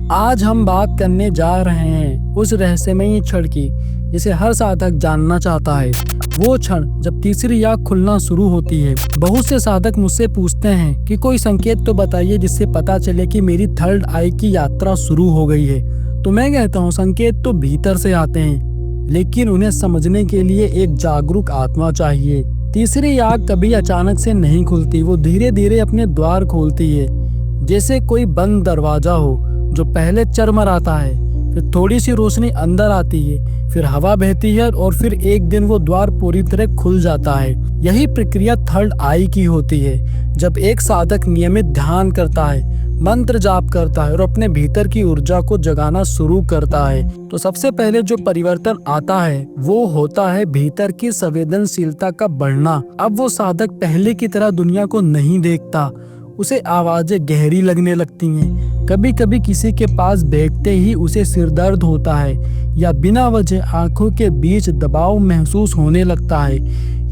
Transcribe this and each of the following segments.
आज हम बात करने जा रहे हैं उस रहस्यमयी क्षण की जिसे हर साधक जानना चाहता है। वो क्षण जब तीसरी आंख खुलना शुरू होती है। बहुत से साधक मुझसे पूछते हैं कि कोई संकेत तो बताइए जिससे पता चले कि मेरी थर्ड आई की यात्रा शुरू हो गई है। तो मैं कहता हूँ संकेत तो भीतर से आते हैं, लेकिन उन्हें समझने के लिए एक जागरूक आत्मा चाहिए। तीसरी आंख कभी अचानक से नहीं खुलती, वो धीरे धीरे अपने द्वार खोलती है, जैसे कोई बंद दरवाजा हो जो पहले चरमराता है, फिर थोड़ी सी रोशनी अंदर आती है, फिर हवा बहती है और फिर एक दिन वो द्वार पूरी तरह खुल जाता है। यही प्रक्रिया थर्ड आई की होती है। जब एक साधक नियमित ध्यान करता है, मंत्र जाप करता है और अपने भीतर की ऊर्जा को जगाना शुरू करता है, तो सबसे पहले जो परिवर्तन आता है वो होता है भीतर की संवेदनशीलता का बढ़ना। अब वो साधक पहले की तरह दुनिया को नहीं देखता, उसे आवाजें गहरी लगने लगती हैं। कभी कभी किसी के पास बैठते ही उसे सिर दर्द होता है या बिना वजह आंखों के बीच दबाव महसूस होने लगता है।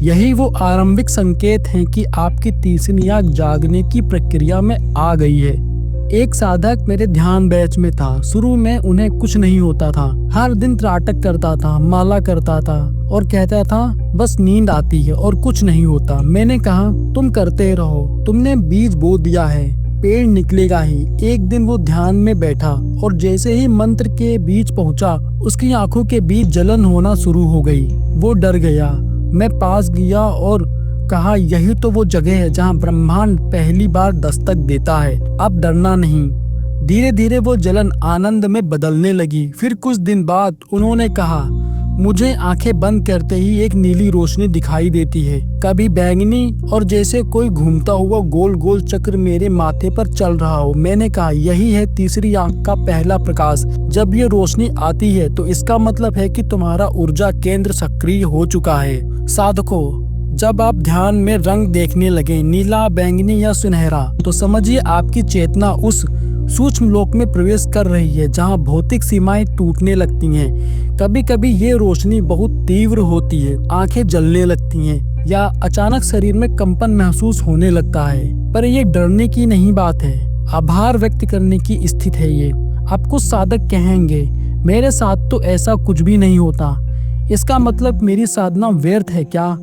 यही वो आरंभिक संकेत हैं कि आपकी तीसरी आंख जागने की प्रक्रिया में आ गई है। एक साधक मेरे ध्यान बैच में था। शुरू में उन्हें कुछ नहीं होता था। हर दिन त्राटक करता था, माला करता था और कहता था बस नींद आती है और कुछ नहीं होता। मैंने कहा तुम करते रहो, तुमने बीज बो दिया है, पेड़ निकलेगा ही। एक दिन वो ध्यान में बैठा और जैसे ही मंत्र के बीच पहुंचा, उसकी आंखों के बीच जलन होना शुरू हो गई। वो डर गया। मैं पास गया और कहा यही तो वो जगह है जहाँ ब्रह्मांड पहली बार दस्तक देता है। अब डरना नहीं। धीरे धीरे वो जलन आनंद में बदलने लगी। फिर कुछ दिन बाद उन्होंने कहा मुझे आंखें बंद करते ही एक नीली रोशनी दिखाई देती है, कभी बैंगनी, और जैसे कोई घूमता हुआ गोल गोल चक्र मेरे माथे पर चल रहा हो। मैंने कहा यही है तीसरी आंख का पहला प्रकाश। जब ये रोशनी आती है तो इसका मतलब है कि तुम्हारा ऊर्जा केंद्र सक्रिय हो चुका है। साधकों, जब आप ध्यान में रंग देखने लगे, नीला, बैंगनी या सुनहरा, तो समझिए आपकी चेतना उस सूक्ष्म लोक में प्रवेश कर रही है जहां भौतिक सीमाएं टूटने लगती हैं। कभी कभी ये रोशनी बहुत तीव्र होती है, आंखें जलने लगती हैं या अचानक शरीर में कंपन महसूस होने लगता है। पर ये डरने की नहीं बात है, आभार व्यक्त करने की स्थिति है ये। आप कुछ साधक कहेंगे मेरे साथ तो ऐसा कुछ भी नहीं होता, इसका मतलब मेरी साधना व्यर्थ है क्या?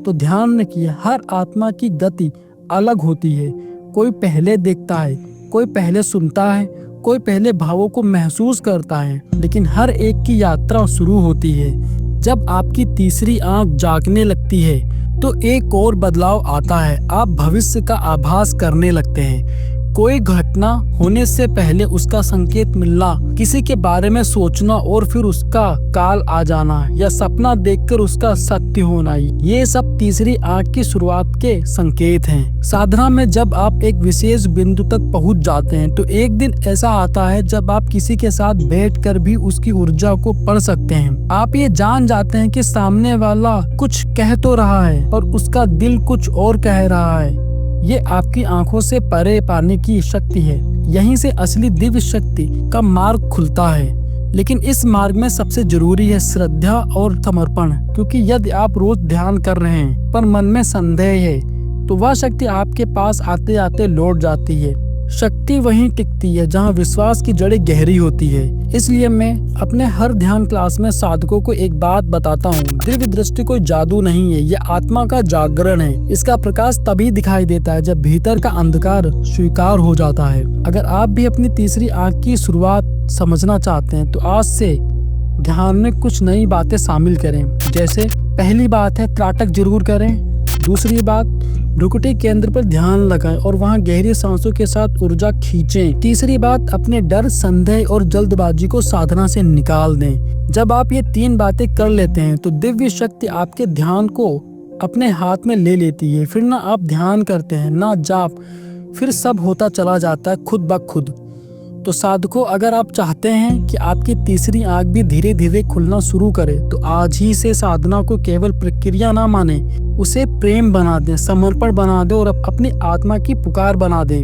तो ध्यान रखिए, हर आत्मा की गति अलग होती है। कोई पहले देखता है, कोई पहले सुनता है, कोई पहले भावों को महसूस करता है, लेकिन हर एक की यात्रा शुरू होती है। जब आपकी तीसरी आंख जागने लगती है तो एक और बदलाव आता है। आप भविष्य का आभास करने लगते हैं। कोई घटना होने से पहले उसका संकेत मिलना, किसी के बारे में सोचना और फिर उसका काल आ जाना, या सपना देखकर उसका सत्य होना, ये सब तीसरी आंख की शुरुआत के संकेत हैं। साधना में जब आप एक विशेष बिंदु तक पहुंच जाते हैं तो एक दिन ऐसा आता है जब आप किसी के साथ बैठकर भी उसकी ऊर्जा को पढ़ सकते हैं। आप ये जान जाते हैं कि सामने वाला कुछ कह तो रहा है और उसका दिल कुछ और कह रहा है। ये आपकी आंखों से परे पाने की शक्ति है। यहीं से असली दिव्य शक्ति का मार्ग खुलता है। लेकिन इस मार्ग में सबसे जरूरी है श्रद्धा और समर्पण, क्योंकि यदि आप रोज ध्यान कर रहे हैं पर मन में संदेह है तो वह शक्ति आपके पास आते आते लौट जाती है। शक्ति वहीं टिकती है जहां विश्वास की जड़ें गहरी होती है। इसलिए मैं अपने हर ध्यान क्लास में साधकों को एक बात बताता हूँ, दिव्य दृष्टि कोई जादू नहीं है, यह आत्मा का जागरण है। इसका प्रकाश तभी दिखाई देता है जब भीतर का अंधकार स्वीकार हो जाता है। अगर आप भी अपनी तीसरी आंख की शुरुआत समझना चाहते हैं तो आज से ध्यान में कुछ नई बातें शामिल करें। जैसे पहली बात है त्राटक जरूर करें। दूसरी बात, भ्रुकुटी केंद्र पर ध्यान लगाएं और वहां गहरी सांसों के साथ ऊर्जा खींचें। तीसरी बात, अपने डर, संदेह और जल्दबाजी को साधना से निकाल दें। जब आप ये 3 बातें कर लेते हैं तो दिव्य शक्ति आपके ध्यान को अपने हाथ में ले लेती है। फिर ना आप ध्यान करते हैं ना जाप, फिर सब होता चला जाता है खुद ब खुद। तो साधकों, अगर आप चाहते हैं कि आपकी तीसरी आंख भी धीरे धीरे खुलना शुरू करे तो आज ही से साधना को केवल प्रक्रिया ना माने, उसे प्रेम बना दें, समर्पण बना दें और अपनी आत्मा की पुकार बना दें।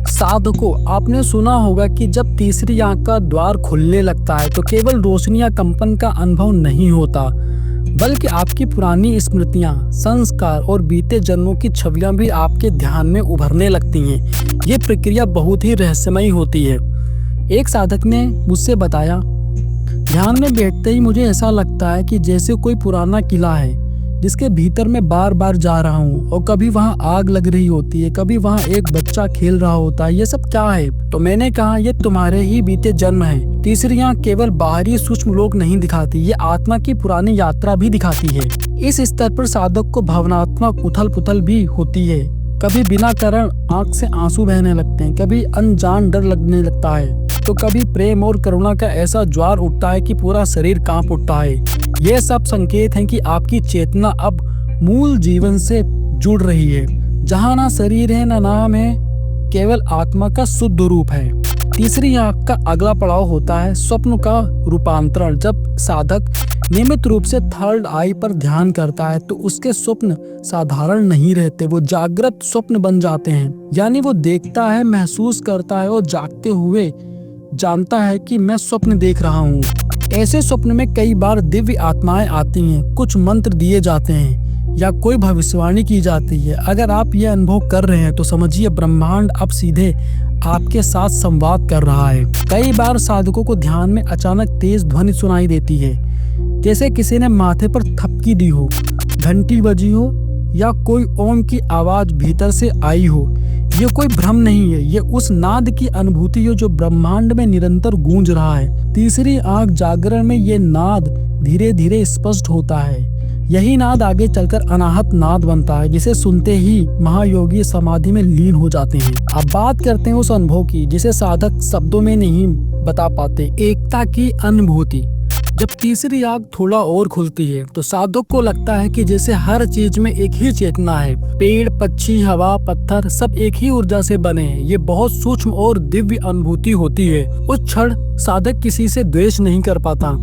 साधकों, आपने सुना होगा कि जब तीसरी आंख का द्वार खुलने लगता है तो केवल रोशनी या कंपन का अनुभव नहीं होता, बल्कि आपकी पुरानी स्मृतियां, संस्कार और बीते जन्मों की छवियां भी आपके ध्यान में उभरने लगती हैं। ये प्रक्रिया बहुत ही रहस्यमयी होती है। एक साधक ने मुझसे बताया, ध्यान में बैठते ही मुझे ऐसा लगता है कि जैसे कोई पुराना किला है जिसके भीतर मैं बार बार जा रहा हूँ, और कभी वहाँ आग लग रही होती है, कभी वहाँ एक बच्चा खेल रहा होता है। ये सब क्या है? तो मैंने कहा, ये तुम्हारे ही बीते जन्म है। तीसरी आंख केवल बाहरी सूक्ष्म लोक नहीं दिखाती, ये आत्मा की पुरानी यात्रा भी दिखाती है। इस स्तर पर साधक को भावनात्मक उथल पुथल भी होती है। कभी बिना कारण आंख से आंसू बहने लगते हैं, कभी अनजान डर लगने लगता है, तो कभी प्रेम और करुणा का ऐसा ज्वार उठता है कि पूरा शरीर कांप उठता है। ये सब संकेत हैं कि आपकी चेतना अब मूल जीवन से जुड़ रही है, जहाँ ना शरीर है ना नाम है, केवल आत्मा का शुद्ध रूप है। तीसरी आंख का अगला पड़ाव होता है स्वप्न का रूपांतरण। जब साधक नियमित रूप से थर्ड आई पर ध्यान करता है तो उसके स्वप्न साधारण नहीं रहते, वो जागृत स्वप्न बन जाते हैं। यानी वो देखता है, महसूस करता है और जागते हुए जानता है कि मैं स्वप्न देख रहा हूँ। ऐसे स्वप्न में कई बार दिव्य आत्माएं आती हैं, कुछ मंत्र दिए जाते हैं या कोई भविष्यवाणी की जाती है। अगर आप ये अनुभव कर रहे हैं तो समझिए ब्रह्मांड अब सीधे आपके साथ संवाद कर रहा है। कई बार साधकों को ध्यान में अचानक तेज ध्वनि सुनाई देती है, जैसे किसी ने माथे पर थपकी दी हो, घंटी बजी हो या कोई ओम की आवाज भीतर से आई हो। ये कोई भ्रम नहीं है, ये उस नाद की अनुभूति है जो ब्रह्मांड में निरंतर गूंज रहा है। तीसरी आंख जागरण में ये नाद धीरे धीरे स्पष्ट होता है। यही नाद आगे चलकर अनाहत नाद बनता है, जिसे सुनते ही महायोगी समाधि में लीन हो जाते हैं। अब बात करते हैं उस अनुभव की जिसे साधक शब्दों में नहीं बता पाते, एकता की अनुभूति। जब तीसरी आंख थोड़ा और खुलती है तो साधक को लगता है कि जैसे हर चीज में एक ही चेतना है। पेड़, पक्षी, हवा, पत्थर सब एक ही ऊर्जा से बने हैं। ये बहुत सूक्ष्म और दिव्य अनुभूति होती है। उस क्षण साधक किसी से द्वेष नहीं कर पाता,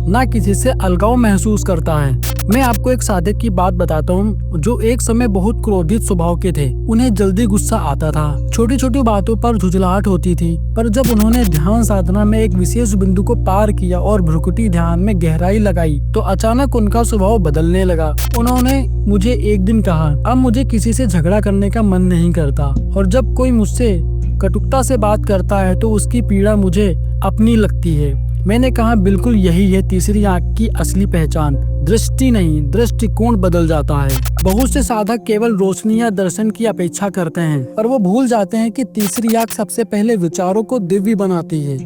ना किसी से अलगाव महसूस करता है। मैं आपको एक साधक की बात बताता हूँ जो एक समय बहुत क्रोधित स्वभाव के थे। उन्हें जल्दी गुस्सा आता था, छोटी छोटी बातों पर झुंझलाहट होती थी। पर जब उन्होंने ध्यान साधना में एक विशेष बिंदु को पार किया और भ्रुकुटी ध्यान में गहराई लगाई तो अचानक उनका स्वभाव बदलने लगा। उन्होंने मुझे एक दिन कहा, अब मुझे किसी से झगड़ा करने का मन नहीं करता, और जब कोई मुझसे कटुता से बात करता है तो उसकी पीड़ा मुझे अपनी लगती है। मैंने कहा, बिल्कुल यही है तीसरी आंख की असली पहचान। दृष्टि नहीं, दृष्टिकोण बदल जाता है। बहुत से साधक केवल रोशनी या दर्शन की अपेक्षा करते हैं, पर वो भूल जाते हैं कि तीसरी आंख सबसे पहले विचारों को दिव्य बनाती है,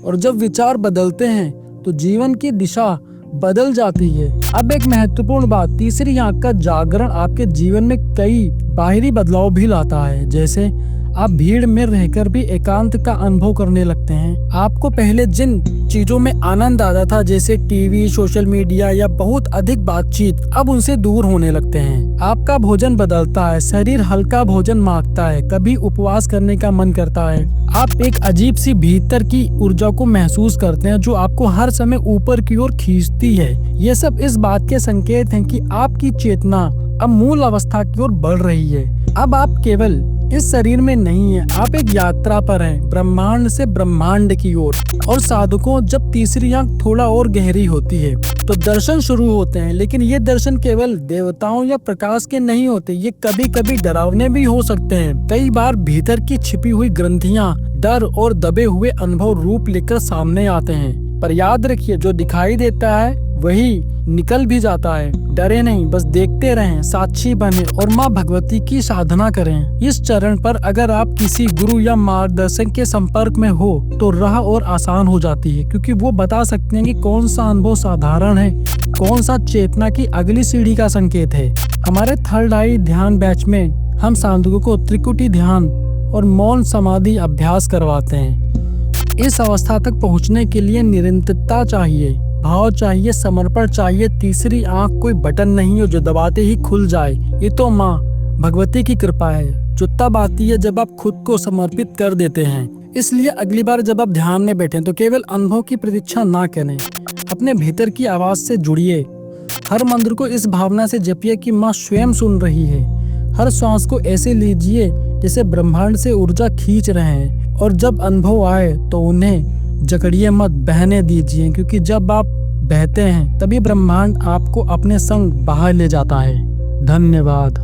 और जब विचार बदलते हैं तो जीवन की दिशा बदल जाती है। अब एक महत्वपूर्ण बात, तीसरी आंख का जागरण आपके जीवन में कई बाहरी बदलाव भी लाता है। जैसे आप भीड़ में रहकर भी एकांत का अनुभव करने लगते हैं। आपको पहले जिन चीजों में आनंद आता था, जैसे टीवी, सोशल मीडिया या बहुत अधिक बातचीत, अब उनसे दूर होने लगते हैं। आपका भोजन बदलता है, शरीर हल्का भोजन मांगता है, कभी उपवास करने का मन करता है। आप एक अजीब सी भीतर की ऊर्जा को महसूस करते हैं जो आपको हर समय ऊपर की ओर खींचती है। ये सब इस बात के संकेत हैं कि आपकी चेतना अब मूल अवस्था की ओर बढ़ रही है। अब आप केवल इस शरीर में नहीं है, आप एक यात्रा पर हैं, ब्रह्मांड से ब्रह्मांड की ओर। और साधकों, जब तीसरी आंख थोड़ा और गहरी होती है तो दर्शन शुरू होते हैं। लेकिन ये दर्शन केवल देवताओं या प्रकाश के नहीं होते, ये कभी कभी डरावने भी हो सकते हैं। कई बार भीतर की छिपी हुई ग्रंथियां, डर और दबे हुए अनुभव रूप लेकर सामने आते हैं। पर याद रखिए, जो दिखाई देता है वही निकल भी जाता है। डरे नहीं, बस देखते रहें, साक्षी बने और माँ भगवती की साधना करें। इस चरण पर अगर आप किसी गुरु या मार्गदर्शक के संपर्क में हो तो राह और आसान हो जाती है, क्योंकि वो बता सकते हैं कि कौन सा अनुभव साधारण है, कौन सा चेतना की अगली सीढ़ी का संकेत है। हमारे थर्ड आई ध्यान बैच में हम साधकों को त्रिकुटी ध्यान और मौन समाधि अभ्यास करवाते हैं। इस अवस्था तक पहुँचने के लिए निरंतरता चाहिए, भाव चाहिए, समर्पण चाहिए। तीसरी आंख कोई बटन नहीं है जो दबाते ही खुल जाए। ये तो माँ भगवती की कृपा है जो तब आती है जब आप खुद को समर्पित कर देते हैं। इसलिए अगली बार जब आप ध्यान में बैठें तो केवल अनुभव की प्रतीक्षा ना करें, अपने भीतर की आवाज से जुड़िए। हर मंत्र को इस भावना से जपिए कि माँ स्वयं सुन रही है। हर श्वास को ऐसे लीजिए जैसे ब्रह्मांड से ऊर्जा खींच रहे हैं, और जब अनुभव आए तो उन्हें जकड़िए मत, बहने दीजिए, क्योंकि जब आप बहते हैं तभी ब्रह्मांड आपको अपने संग बाहर ले जाता है। धन्यवाद।